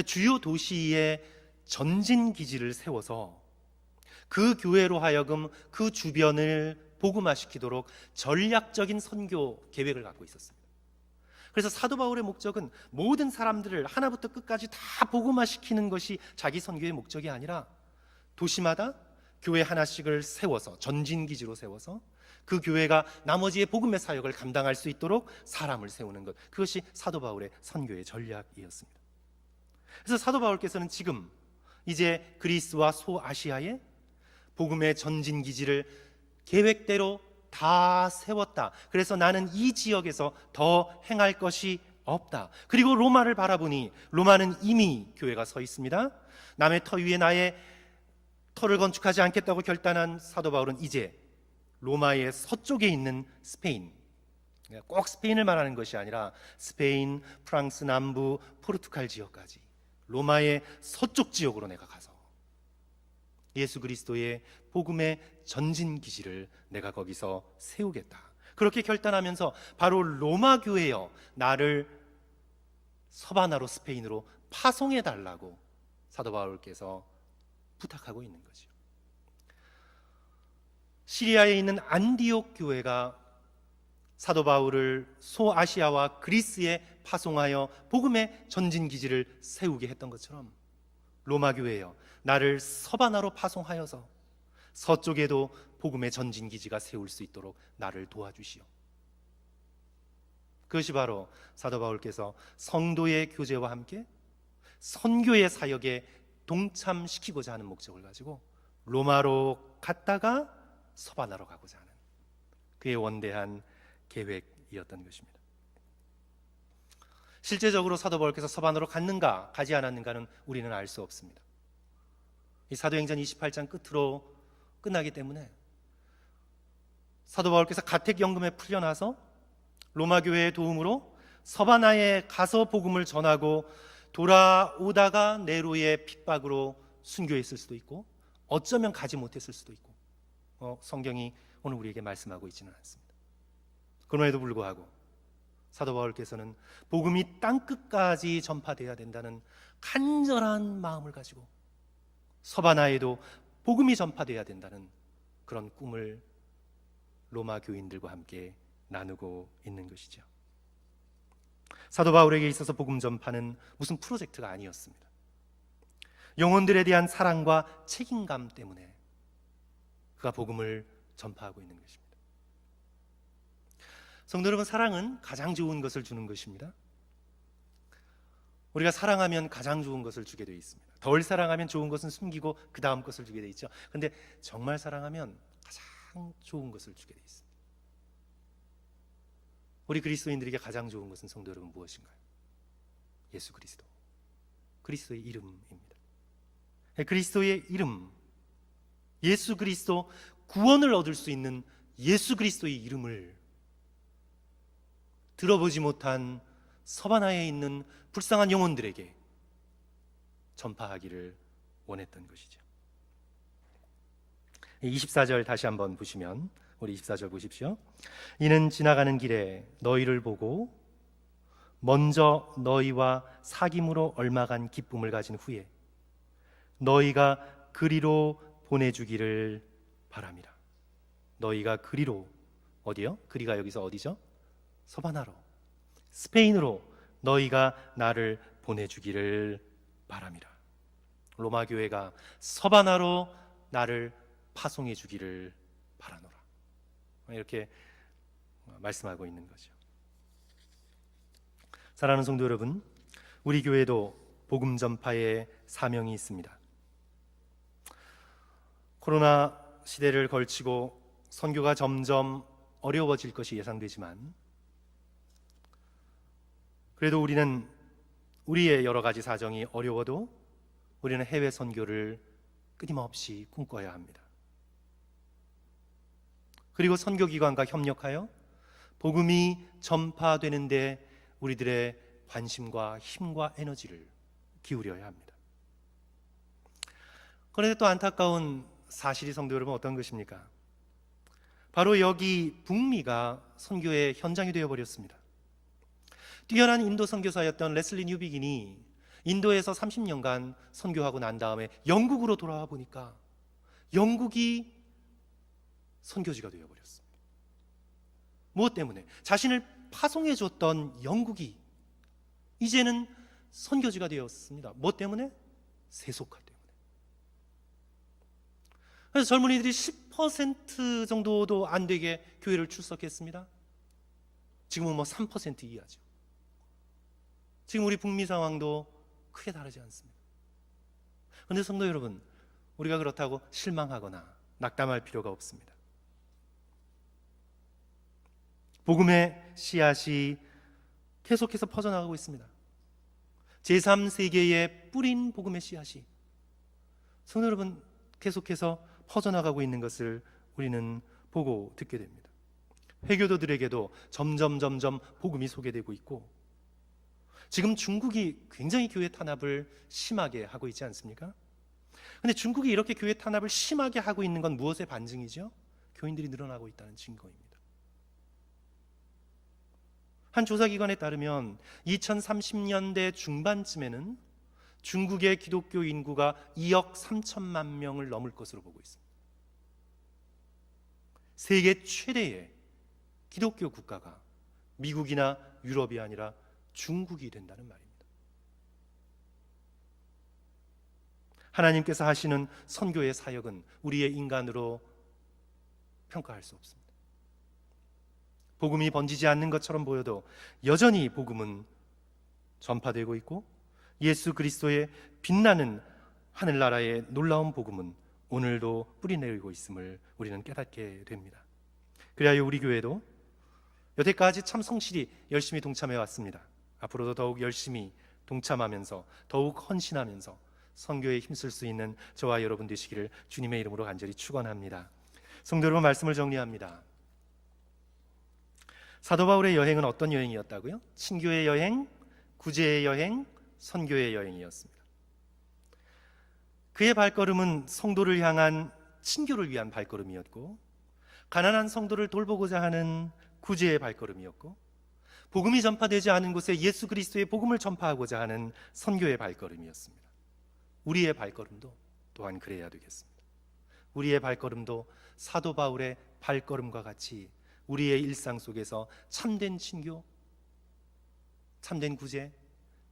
주요 도시에 전진 기지를 세워서 그 교회로 하여금 그 주변을 복음화시키도록 전략적인 선교 계획을 갖고 있었습니다. 그래서 사도 바울의 목적은 모든 사람들을 하나부터 끝까지 다 복음화시키는 것이 자기 선교의 목적이 아니라 도시마다 교회 하나씩을 세워서 전진기지로 세워서 그 교회가 나머지의 복음의 사역을 감당할 수 있도록 사람을 세우는 것, 그것이 사도 바울의 선교의 전략이었습니다. 그래서 사도 바울께서는 지금 이제 그리스와 소아시아에 복음의 전진기지를 계획대로 다 세웠다. 그래서 나는 이 지역에서 더 행할 것이 없다. 그리고 로마를 바라보니 로마는 이미 교회가 서 있습니다. 남의 터 위에 나의 터를 건축하지 않겠다고 결단한 사도 바울은 이제 로마의 서쪽에 있는 스페인, 꼭 스페인을 말하는 것이 아니라 스페인, 프랑스 남부, 포르투갈 지역까지 로마의 서쪽 지역으로 내가 가서 예수 그리스도의 복음의 전진 기지를 내가 거기서 세우겠다. 그렇게 결단하면서 바로 로마 교회여 나를 서바나로 스페인으로 파송해 달라고 사도 바울께서 부탁하고 있는 거죠. 시리아에 있는 안디옥 교회가 사도 바울을 소아시아와 그리스에 파송하여 복음의 전진 기지를 세우게 했던 것처럼 로마 교회여 나를 서바나로 파송하여서 서쪽에도 복음의 전진 기지가 세울 수 있도록 나를 도와주시오. 그것이 바로 사도 바울께서 성도의 교제와 함께 선교의 사역에 동참시키고자 하는 목적을 가지고 로마로 갔다가 서바나로 가고자 하는 그의 원대한 계획이었던 것입니다. 실제적으로 사도 바울께서 서바나로 갔는가 가지 않았는가는 우리는 알 수 없습니다. 이 사도행전 28장 끝으로 끝나기 때문에 사도 바울께서 가택연금에 풀려나서 로마 교회의 도움으로 서바나에 가서 복음을 전하고 돌아오다가 네로의 핍박으로 순교했을 수도 있고 어쩌면 가지 못했을 수도 있고 성경이 오늘 우리에게 말씀하고 있지는 않습니다. 그럼에도 불구하고 사도 바울께서는 복음이 땅끝까지 전파되어야 된다는 간절한 마음을 가지고 서바나에도 복음이 전파되어야 된다는 그런 꿈을 로마 교인들과 함께 나누고 있는 것이죠. 사도 바울에게 있어서 복음 전파는 무슨 프로젝트가 아니었습니다. 영혼들에 대한 사랑과 책임감 때문에 그가 복음을 전파하고 있는 것입니다. 성도 여러분, 사랑은 가장 좋은 것을 주는 것입니다. 우리가 사랑하면 가장 좋은 것을 주게 되어 있습니다. 덜 사랑하면 좋은 것은 숨기고 그 다음 것을 주게 되어 있죠. 그런데 정말 사랑하면 가장 좋은 것을 주게 되어 있습니다. 우리 그리스도인들에게 가장 좋은 것은 성도 여러분 무엇인가요? 예수 그리스도, 그리스도의 이름입니다. 그리스도의 이름, 예수 그리스도, 구원을 얻을 수 있는 예수 그리스도의 이름을 들어보지 못한 서바나에 있는 불쌍한 영혼들에게 전파하기를 원했던 것이죠. 24절 다시 한번 보시면, 우리 24절 보십시오. 이는 지나가는 길에 너희를 보고 먼저 너희와 사귐으로 얼마간 기쁨을 가진 후에 너희가 그리로 보내주기를 바람이라. 너희가 그리로, 어디요? 그리가 여기서 어디죠? 서바나로, 스페인으로 너희가 나를 보내주기를 바람이라. 로마 교회가 서바나로 나를 파송해 주기를 바라노라. 이렇게 말씀하고 있는 거죠. 사랑하는 성도 여러분, 우리 교회도 복음 전파의 사명이 있습니다. 코로나 시대를 걸치고 선교가 점점 어려워질 것이 예상되지만, 그래도 우리는 우리의 여러 가지 사정이 어려워도 우리는 해외 선교를 끊임없이 꿈꿔야 합니다. 그리고 선교기관과 협력하여 복음이 전파되는데 우리들의 관심과 힘과 에너지를 기울여야 합니다. 그런데 또 안타까운 사실이 성도 여러분 어떤 것입니까? 바로 여기 북미가 선교의 현장이 되어버렸습니다. 뛰어난 인도 선교사였던 레슬리 뉴비긴이 인도에서 30년간 선교하고 난 다음에 영국으로 돌아와 보니까 영국이 선교지가 되어버렸습니다. 무엇 때문에? 자신을 파송해 줬던 영국이 이제는 선교지가 되었습니다. 무엇 때문에? 세속화 때문에. 그래서 젊은이들이 10% 정도도 안 되게 교회를 출석했습니다. 지금은 3% 이하죠. 지금 우리 북미 상황도 크게 다르지 않습니다. 그런데 성도 여러분, 우리가 그렇다고 실망하거나 낙담할 필요가 없습니다. 복음의 씨앗이 계속해서 퍼져나가고 있습니다. 제3세계에 뿌린 복음의 씨앗이 성도 여러분 계속해서 퍼져나가고 있는 것을 우리는 보고 듣게 됩니다. 회교도들에게도 점점 복음이 소개되고 있고, 지금 중국이 굉장히 교회 탄압을 심하게 하고 있지 않습니까? 그런데 중국이 이렇게 교회 탄압을 심하게 하고 있는 건 무엇의 반증이죠? 교인들이 늘어나고 있다는 증거입니다. 한 조사기관에 따르면 2030년대 중반쯤에는 중국의 기독교 인구가 2억 3천만 명을 넘을 것으로 보고 있습니다. 세계 최대의 기독교 국가가 미국이나 유럽이 아니라 중국이 된다는 말입니다. 하나님께서 하시는 선교의 사역은 우리의 인간으로 평가할 수 없습니다. 복음이 번지지 않는 것처럼 보여도 여전히 복음은 전파되고 있고, 예수 그리스도의 빛나는 하늘나라의 놀라운 복음은 오늘도 뿌리내리고 있음을 우리는 깨닫게 됩니다. 그리하여 우리 교회도 여태까지 참 성실히 열심히 동참해 왔습니다. 앞으로도 더욱 열심히 동참하면서 더욱 헌신하면서 선교에 힘쓸 수 있는 저와 여러분 되시기를 주님의 이름으로 간절히 축원합니다. 성도 여러분, 말씀을 정리합니다. 사도 바울의 여행은 어떤 여행이었다고요? 친교의 여행, 구제의 여행, 선교의 여행이었습니다. 그의 발걸음은 성도를 향한 친교를 위한 발걸음이었고, 가난한 성도를 돌보고자 하는 구제의 발걸음이었고, 복음이 전파되지 않은 곳에 예수 그리스도의 복음을 전파하고자 하는 선교의 발걸음이었습니다. 우리의 발걸음도 또한 그래야 되겠습니다. 우리의 발걸음도 사도 바울의 발걸음과 같이 우리의 일상 속에서 참된 친교, 참된 구제,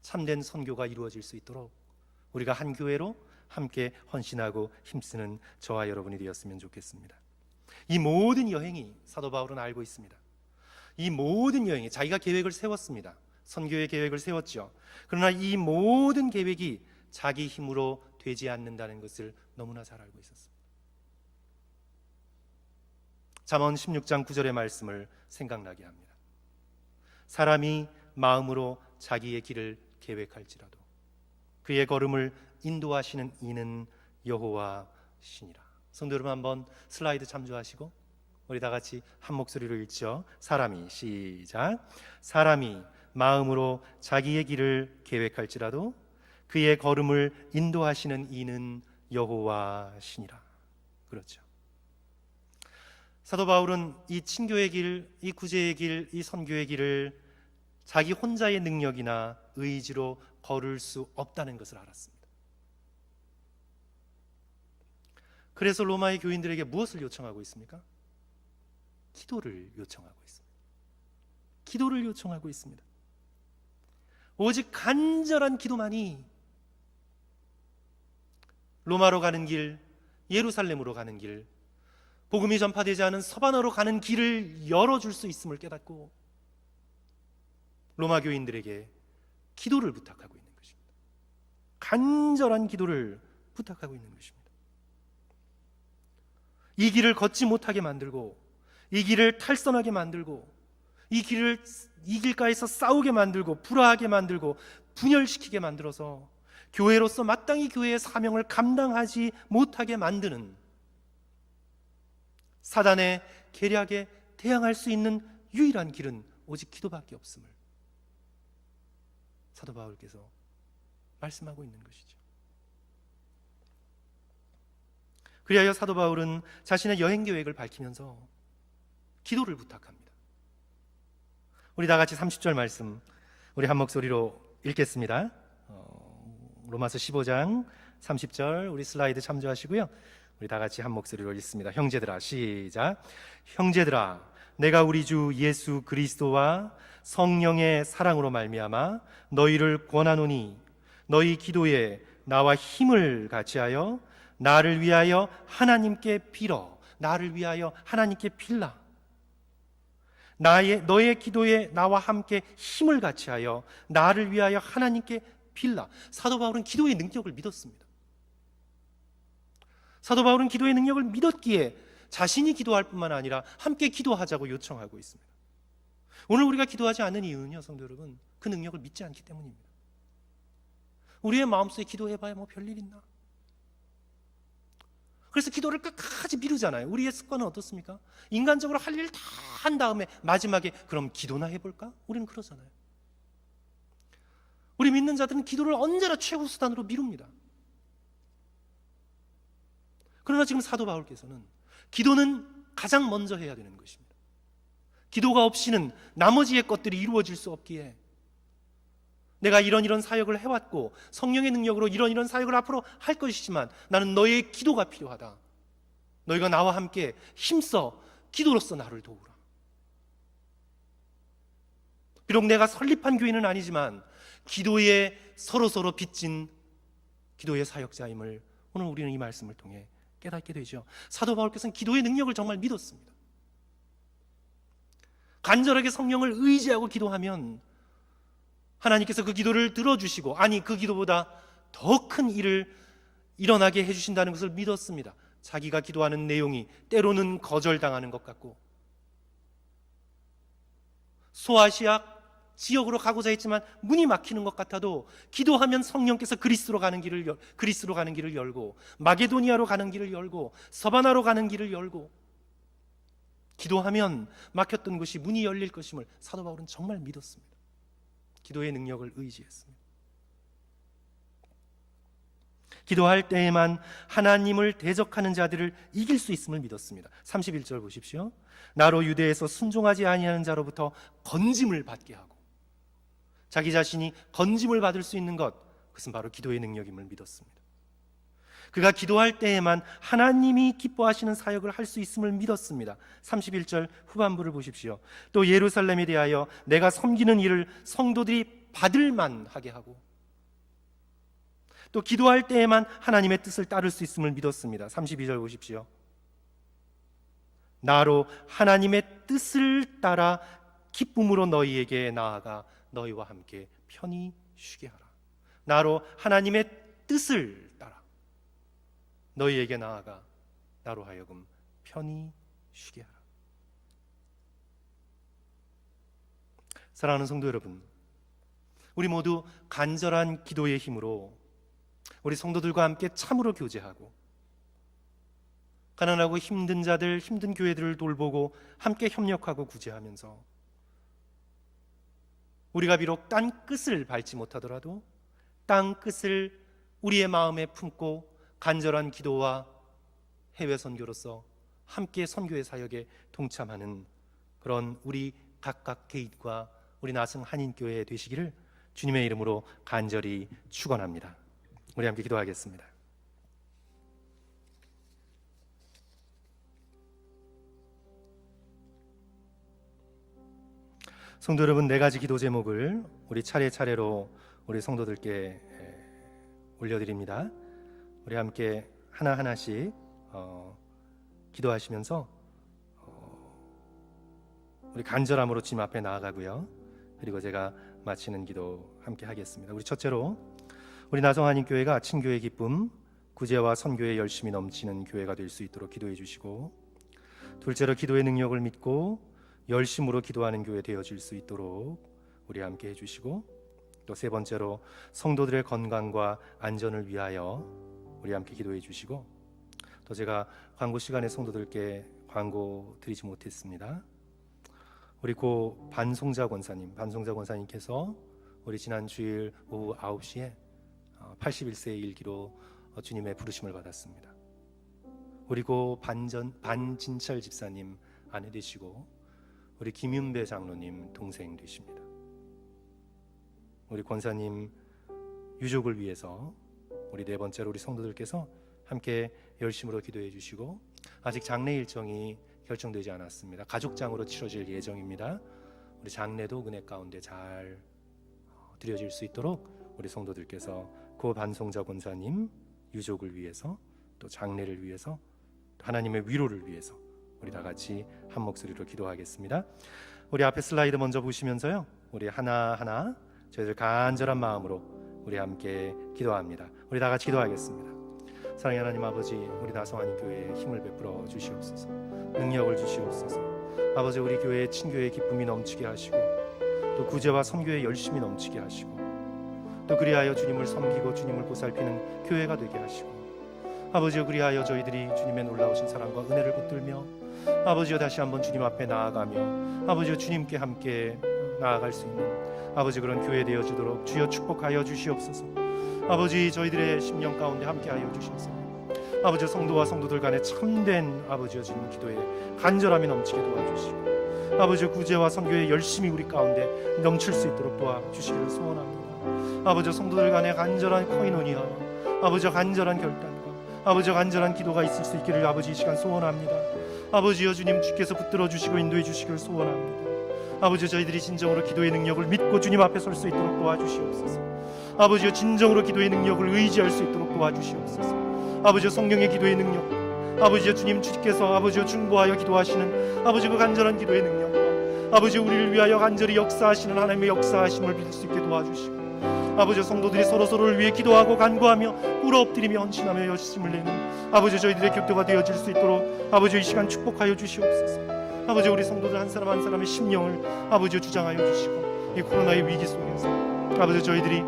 참된 선교가 이루어질 수 있도록 우리가 한 교회로 함께 헌신하고 힘쓰는 저와 여러분이 되었으면 좋겠습니다. 이 모든 여행이 사도 바울은 알고 있습니다. 이 모든 여행이 자기가 계획을 세웠습니다. 선교의 계획을 세웠죠. 그러나 이 모든 계획이 자기 힘으로 되지 않는다는 것을 너무나 잘 알고 있었습니다. 잠언 16장 9절의 말씀을 생각나게 합니다. 사람이 마음으로 자기의 길을 계획할지라도 그의 걸음을 인도하시는 이는 여호와시니라. 성도 여러분, 한번 슬라이드 참조하시고 우리 다 같이 한 목소리로 읽죠. 사람이, 시작. 사람이 마음으로 자기의 길을 계획할지라도 그의 걸음을 인도하시는 이는 여호와시니라. 그렇죠. 사도 바울은 이 친교의 길, 이 구제의 길, 이 선교의 길을 자기 혼자의 능력이나 의지로 걸을 수 없다는 것을 알았습니다. 그래서 로마의 교인들에게 무엇을 요청하고 있습니까? 기도를 요청하고 있습니다. 기도를 요청하고 있습니다. 오직 간절한 기도만이 로마로 가는 길, 예루살렘으로 가는 길, 복음이 전파되지 않은 서바나로 가는 길을 열어줄 수 있음을 깨닫고 로마 교인들에게 기도를 부탁하고 있는 것입니다. 간절한 기도를 부탁하고 있는 것입니다. 이 길을 걷지 못하게 만들고, 이 길을 탈선하게 만들고, 이 길가에서 싸우게 만들고, 불화하게 만들고, 분열시키게 만들어서 교회로서 마땅히 교회의 사명을 감당하지 못하게 만드는 사단의 계략에 대항할 수 있는 유일한 길은 오직 기도밖에 없음을 사도 바울께서 말씀하고 있는 것이죠. 그리하여 사도 바울은 자신의 여행 계획을 밝히면서 기도를 부탁합니다. 우리 다 같이 30절 말씀 우리 한 목소리로 읽겠습니다. 로마서 15장 30절 우리 슬라이드 참조하시고요. 우리 다 같이 한 목소리로 읽습니다. 형제들아, 시작. 형제들아, 내가 우리 주 예수 그리스도와 성령의 사랑으로 말미암아 너희를 권하노니 너희 기도에 나와 힘을 같이하여 나를 위하여 하나님께 빌어. 나를 위하여 하나님께 빌라. 너의 기도에 나와 함께 힘을 같이하여 나를 위하여 하나님께 빌라. 사도 바울은 기도의 능력을 믿었습니다. 사도 바울은 기도의 능력을 믿었기에 자신이 기도할 뿐만 아니라 함께 기도하자고 요청하고 있습니다. 오늘 우리가 기도하지 않는 이유는요, 성도 여러분, 그 능력을 믿지 않기 때문입니다. 우리의 마음속에 기도해봐야 뭐 별일 있나? 그래서 기도를 끝까지 미루잖아요. 우리의 습관은 어떻습니까? 인간적으로 할 일 다 한 다음에 마지막에 그럼 기도나 해볼까? 우리는 그러잖아요. 우리 믿는 자들은 기도를 언제나 최후 수단으로 미룹니다. 그러나 지금 사도 바울께서는 기도는 가장 먼저 해야 되는 것입니다. 기도가 없이는 나머지의 것들이 이루어질 수 없기에 내가 이런 사역을 해왔고 성령의 능력으로 이런 사역을 앞으로 할 것이지만 나는 너의 기도가 필요하다. 너희가 나와 함께 힘써 기도로써 나를 도우라. 비록 내가 설립한 교회는 아니지만 기도에 서로 빚진 기도의 사역자임을 오늘 우리는 이 말씀을 통해 깨닫게 되죠. 사도 바울께서는 기도의 능력을 정말 믿었습니다. 간절하게 성령을 의지하고 기도하면 하나님께서 그 기도를 들어주시고, 아니 그 기도보다 더 큰 일을 일어나게 해주신다는 것을 믿었습니다. 자기가 기도하는 내용이 때로는 거절당하는 것 같고, 소아시아 지역으로 가고자 했지만 문이 막히는 것 같아도 기도하면 성령께서 그리스로 가는 길을 열고, 마게도니아로 가는 길을 열고, 서바나로 가는 길을 열고, 기도하면 막혔던 곳이 문이 열릴 것임을 사도 바울은 정말 믿었습니다. 기도의 능력을 의지했습니다. 기도할 때에만 하나님을 대적하는 자들을 이길 수 있음을 믿었습니다. 31절 보십시오. 나로 유대에서 순종하지 아니하는 자로부터 건짐을 받게 하고, 자기 자신이 건짐을 받을 수 있는 것, 그것은 바로 기도의 능력임을 믿었습니다. 그가 기도할 때에만 하나님이 기뻐하시는 사역을 할 수 있음을 믿었습니다. 31절 후반부를 보십시오. 또 예루살렘에 대하여 내가 섬기는 일을 성도들이 받을 만하게 하고, 또 기도할 때에만 하나님의 뜻을 따를 수 있음을 믿었습니다. 32절 보십시오. 나로 하나님의 뜻을 따라 기쁨으로 너희에게 나아가 너희와 함께 편히 쉬게 하라. 나로 하나님의 뜻을 따라 너희에게 나아가 나로 하여금 편히 쉬게 하라. 사랑하는 성도 여러분, 우리 모두 간절한 기도의 힘으로 우리 성도들과 함께 참으로 교제하고, 가난하고 힘든 자들, 힘든 교회들을 돌보고 함께 협력하고 구제하면서 우리가 비록 땅 끝을 밟지 못하더라도 땅 끝을 우리의 마음에 품고 간절한 기도와 해외 선교로서 함께 선교의 사역에 동참하는 그런 우리 각각 개인과 우리 나성 한인교회 되시기를 주님의 이름으로 간절히 축원합니다. 우리 함께 기도하겠습니다. 성도 여러분, 네 가지 기도 제목을 우리 차례차례로 우리 성도들께 올려드립니다. 우리 함께 하나하나씩 기도하시면서 우리 간절함으로 주님 앞에 나아가고요. 그리고 제가 마치는 기도 함께 하겠습니다. 우리 첫째로 우리 나성하님 교회가 친교의 기쁨, 구제와 선교에 열심히 넘치는 교회가 될 수 있도록 기도해 주시고, 둘째로 기도의 능력을 믿고 열심으로 기도하는 교회 되어질 수 있도록 우리 함께 해주시고, 또 세 번째로 성도들의 건강과 안전을 위하여 우리 함께 기도해 주시고, 또 제가 광고 시간에 성도들께 광고 드리지 못했습니다. 우리 고 반송자 권사님께서 우리 지난 주일 오후 9시에 81세의 일기로 주님의 부르심을 받았습니다. 우리 고 반진철 집사님 아내 되시고, 우리 김윤배 장로님 동생 되십니다. 우리 권사님 유족을 위해서 우리 네 번째로 우리 성도들께서 함께 열심으로 기도해 주시고, 아직 장례 일정이 결정되지 않았습니다. 가족장으로 치러질 예정입니다. 우리 장례도 은혜 가운데 잘 드려질 수 있도록 우리 성도들께서 고 반송자 권사님 유족을 위해서, 또 장례를 위해서, 또 하나님의 위로를 위해서 우리 다 같이 한 목소리로 기도하겠습니다. 우리 앞에 슬라이드 먼저 보시면서요, 우리 하나하나 저희들 간절한 마음으로 우리 함께 기도합니다. 우리 다 같이 기도하겠습니다. 사랑의 하나님 아버지, 우리 나성하님 교회에 힘을 베풀어 주시옵소서, 능력을 주시옵소서. 아버지, 우리 교회에 친교의 기쁨이 넘치게 하시고, 또 구제와 선교에 열심히 넘치게 하시고, 또 그리하여 주님을 섬기고 주님을 보살피는 교회가 되게 하시고, 아버지여, 그리하여 저희들이 주님의 놀라우신 사랑과 은혜를 붙들며 아버지여 다시 한번 주님 앞에 나아가며 아버지여 주님께 함께 나아갈 수 있는 아버지 그런 교회 되어지도록 주여 축복하여 주시옵소서. 아버지, 저희들의 심령 가운데 함께하여 주셔서 아버지 성도와 성도들 간에 참된 아버지여 주님 기도에 간절함이 넘치게 도와주시고, 아버지 구제와 선교에 열심히 우리 가운데 넘칠 수 있도록 도와주시기를 소원합니다. 아버지 성도들 간에 간절한 코이노니아, 아버지 간절한 결단과 아버지 간절한 기도가 있을 수 있기를 아버지 이 시간 소원합니다. 아버지여 주님, 주께서 붙들어 주시고 인도해 주시기를 소원합니다. 아버지, 저희들이 진정으로 기도의 능력을 믿고 주님 앞에 설 수 있도록 도와주시옵소서. 아버지여, 진정으로 기도의 능력을 의지할 수 있도록 도와주시옵소서. 아버지여, 성령의 기도의 능력, 아버지여 주님, 주께서 아버지여 중보하여 기도하시는 아버지 그 간절한 기도의 능력과 아버지 우리를 위하여 간절히 역사하시는 하나님의 역사하심을 믿을 수 있게 도와주시고, 아버지 성도들이 서로서로를 위해 기도하고 간구하며 꿇어 엎드리며 헌신하며 열심을 내는 아버지 저희들의 교도가 되어질 수 있도록 아버지 이 시간 축복하여 주시옵소서. 아버지, 우리 성도들 한 사람 한 사람의 심령을 아버지 주장하여 주시고, 이 코로나의 위기 속에서 아버지 저희들이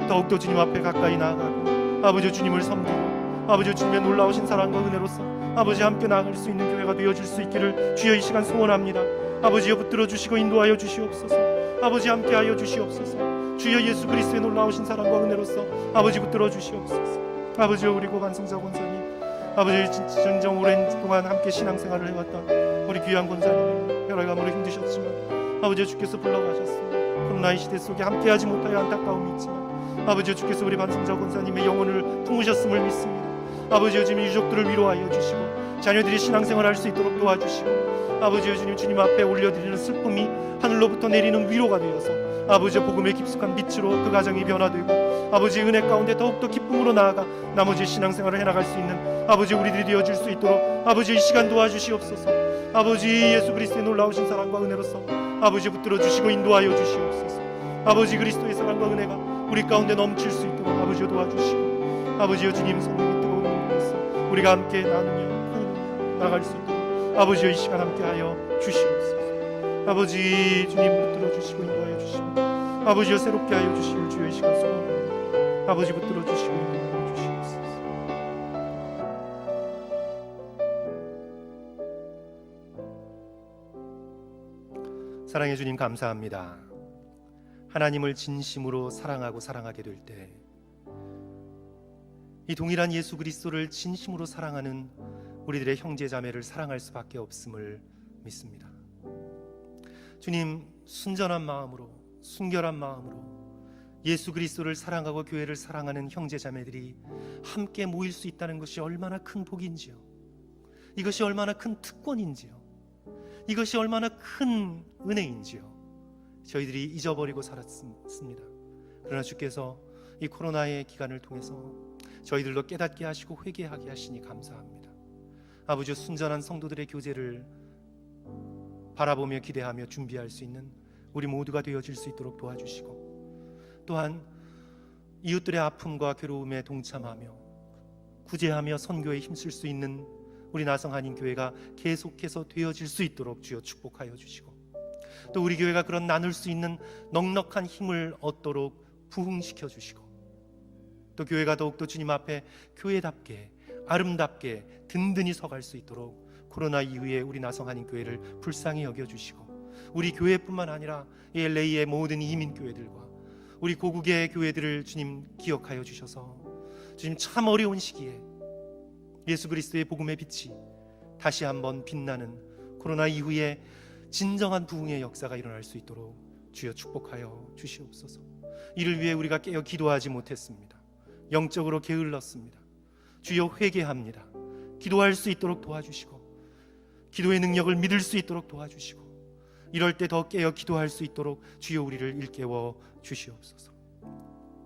더욱더 주님 앞에 가까이 나아가고 아버지 주님을 섬기고 아버지 주님의 놀라우신 사랑과 은혜로서 아버지 함께 나아갈 수 있는 교회가 되어질 수 있기를 주여 이 시간 소원합니다. 아버지여, 붙들어 주시고 인도하여 주시옵소서. 아버지 함께하여 주시옵소서. 주여 예수 그리스도의 놀라우신 사랑과 은혜로서 아버지 붙들어 주시옵소서. 아버지여, 우리 고 반성자 권사님, 아버지 진정 오랜 동안 함께 신앙생활을 해왔던 우리 귀한 권사님, 혈압으로 힘드셨지만 아버지 주께서 불러가셨습니다. 코로나의 시대 속에 함께하지 못하여 안타까움이 있지만 아버지 주께서 우리 반성자 권사님의 영혼을 품으셨음을 믿습니다. 아버지 주님, 유족들을 위로하여 주시고 자녀들이 신앙생활을 할 수 있도록 도와주시고, 아버지 주님, 주님 앞에 올려드리는 슬픔이 하늘로부터 내리는 위로가 되어서 아버지 복음의 깊숙한 빛으로 그 가정이 변화되고 아버지 은혜 가운데 더욱더 기쁨으로 나아가 나머지 신앙생활을 해나갈 수 있는 아버지 우리들이 되어질 수 있도록 아버지 이 시간 도와주시옵소서. 아버지 예수 그리스도의 놀라우신 사랑과 은혜로서 아버지 붙들어 주시고 인도하여 주시옵소서. 아버지 그리스도의 사랑과 은혜가 우리 가운데 넘칠 수 있도록 아버지 도와주시고, 아버지여 주님, 성령의 뜨거운 눈물로서 우리가 함께 나누며 나갈 수 있도록 아버지여 이 시간 함께하여 주시옵소서. 아버지 주님, 붙들어 주시고 인도하여 주시고 아버지여 새롭게 하여 주시길 주여 이 시간 소원합니다. 아버지 붙들어 주시고 인도하여 주시옵소서. 사랑해 주님, 감사합니다. 하나님을 진심으로 사랑하고 사랑하게 될 때 이 동일한 예수 그리스도를 진심으로 사랑하는 우리들의 형제 자매를 사랑할 수밖에 없음을 믿습니다. 주님, 순전한 마음으로, 순결한 마음으로 예수 그리스도를 사랑하고 교회를 사랑하는 형제 자매들이 함께 모일 수 있다는 것이 얼마나 큰 복인지요. 이것이 얼마나 큰 특권인지요. 이것이 얼마나 큰 은혜인지요. 저희들이 잊어버리고 살았습니다. 그러나 주께서 이 코로나의 기간을 통해서 저희들도 깨닫게 하시고 회개하게 하시니 감사합니다. 아버지, 순전한 성도들의 교제를 바라보며 기대하며 준비할 수 있는 우리 모두가 되어질 수 있도록 도와주시고, 또한 이웃들의 아픔과 괴로움에 동참하며 구제하며 선교에 힘쓸 수 있는 우리 나성 한인교회가 계속해서 되어질 수 있도록 주여 축복하여 주시고, 또 우리 교회가 그런 나눌 수 있는 넉넉한 힘을 얻도록 부흥시켜 주시고, 또 교회가 더욱더 주님 앞에 교회답게 아름답게 든든히 서갈 수 있도록 코로나 이후에 우리 나성 한인교회를 불쌍히 여겨주시고, 우리 교회뿐만 아니라 이 LA의 모든 이민교회들과 우리 고국의 교회들을 주님 기억하여 주셔서 주님 참 어려운 시기에 예수 그리스도의 복음의 빛이 다시 한번 빛나는 코로나 이후에 진정한 부흥의 역사가 일어날 수 있도록 주여 축복하여 주시옵소서. 이를 위해 우리가 깨어 기도하지 못했습니다. 영적으로 게을렀습니다. 주여 회개합니다. 기도할 수 있도록 도와주시고, 기도의 능력을 믿을 수 있도록 도와주시고, 이럴 때 더 깨어 기도할 수 있도록 주여 우리를 일깨워 주시옵소서.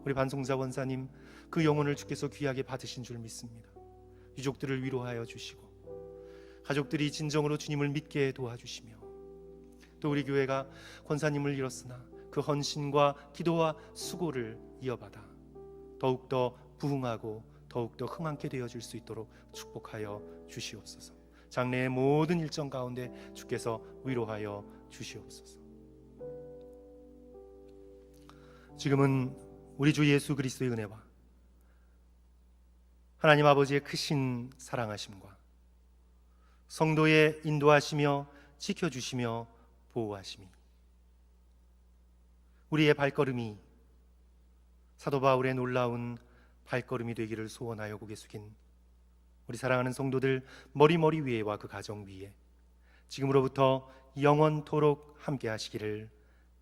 우리 반송자 원사님, 그 영혼을 주께서 귀하게 받으신 줄 믿습니다. 유족들을 위로하여 주시고, 가족들이 진정으로 주님을 믿게 도와주시며, 또 우리 교회가 권사님을 잃었으나 그 헌신과 기도와 수고를 이어받아 더욱더 부흥하고 더욱더 흥황케 되어질 수 있도록 축복하여 주시옵소서. 장래의 모든 일정 가운데 주께서 위로하여 주시옵소서. 지금은 우리 주 예수 그리스도의 은혜와 하나님 아버지의 크신 사랑하심과 성도의 인도하시며 지켜주시며 보호하심이 우리의 발걸음이 사도 바울의 놀라운 발걸음이 되기를 소원하여 고개 숙인 우리 사랑하는 성도들 머리 위에와 그 가정 위에 지금으로부터 영원토록 함께 하시기를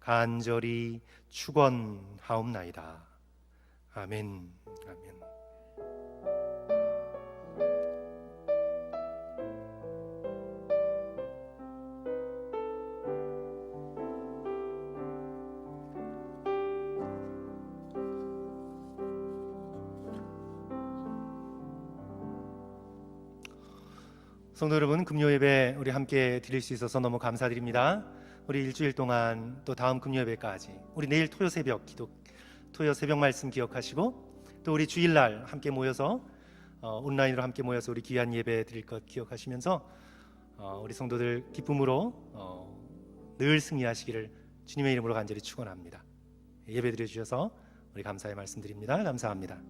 간절히 축원하옵나이다. 아멘. 아멘. 성도 여러분, 금요 예배 우리 함께 드릴 수 있어서 너무 감사드립니다. 우리 일주일 동안 또 다음 금요 예배까지 우리 내일 토요 새벽 기도, 토요 새벽 말씀 기억하시고, 또 우리 주일날 함께 모여서 온라인으로 함께 모여서 우리 귀한 예배 드릴 것 기억하시면서 우리 성도들 기쁨으로 늘 승리하시기를 주님의 이름으로 간절히 축원합니다. 예배 드려 주셔서 우리 감사의 말씀드립니다. 감사합니다.